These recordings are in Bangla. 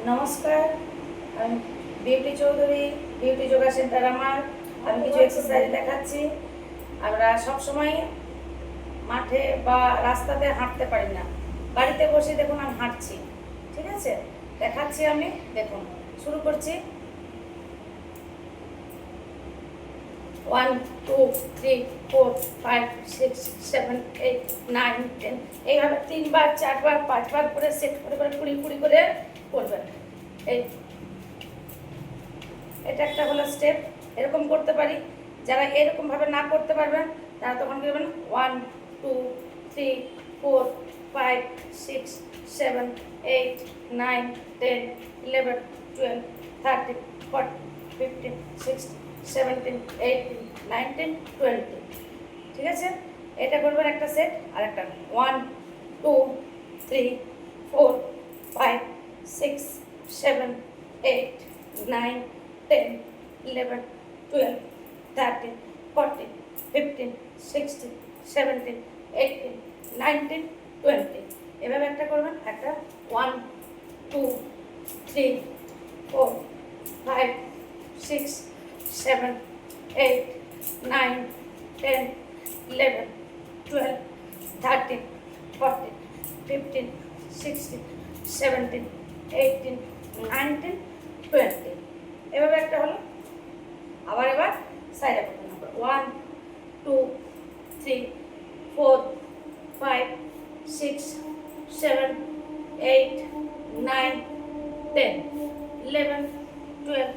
নমস্কার, আমি beauty Chowdhury, beauty yoga centre আমার। আমি কিছু এক্সারসাইজ দেখাচ্ছি। আমরা সবসময় মাঠে বা রাস্তাতে হাঁটতে পারি না, বাড়িতে বসে দেখুন আমি হাঁটছি। ঠিক আছে, দেখাচ্ছি আমি। দেখুন, শুরু করছি। 1 2 3 4 5 6 7 8 9 10 এইভাবে 3 বার 4 বার 5 বার করে সেট করে করে 20 করে করবেন। এই এটা একটা হলো স্টেপ। এরকম করতে পারি। যারা এরকমভাবে না করতে পারবেন তারা তখন কি করবেন, 1 2 3 4 5 6 7 8 9 10 11 12 13 14 15 16 17 18 19 20। ঠিক আছে, এটা করবেন একটা সেট। আর একটা 1 2 3 4 5 6 7 8 9 10 11 12 13 14 15 16 17 18 19 20। এভাবে একটা করবেন। একটা 1 2 3 4 5 6 7 8 9 10 11 12 13 14 15 16 17 18 19 20। এভাবে একটা হলো। এবার সাইডে করতে হবে। 1 2 3 4 5 6 7 8 9 10 11 12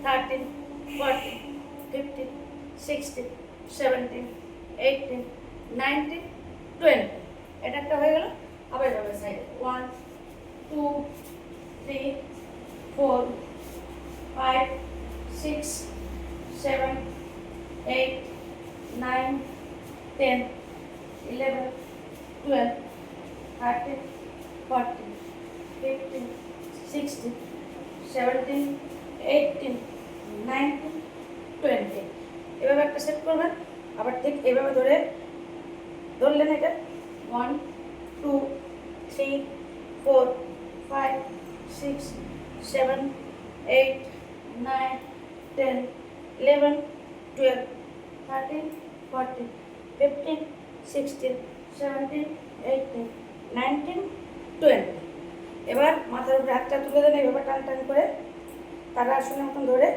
13 14 15 16 17 18 19 20। এটা একটা হয়ে গেল। আবার এভাবে সাইডে 1 2 3 4 5 6 7 8 9 10 11 12 13 14 15 16 17 18 19 20। এভাবে একটা সেট করবেন। আবার ঠিক এভাবে ধরলেন। এটা 1 2 3 4 5 6 7 8 9 10 11 12 13 14 15 16 17 18 19 20। এবার মাথার উপরে হাতটা তুলে দেন, এইভাবে টান টান করে তারা আসলে মতন ধরে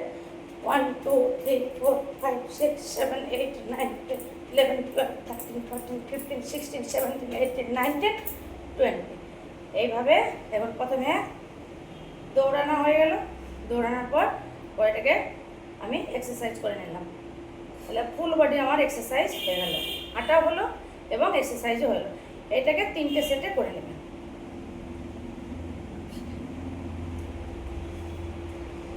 1 2 3 4 5 6 7 8 9 10 11 12 13 14 15 16 17 18 19 20। এইভাবে এবার প্রথমে দৌড়ানো হয়ে গেল। দৌড়ানোর পর এটাকে আমি এক্সারসাইজ করে নিলাম। তাহলে ফুল বডি আমার এক্সারসাইজ হয়ে গেল, হাঁটাও হলো এবং এক্সারসাইজও হলো। এটাকে 3টে সেটে করে নেবেন।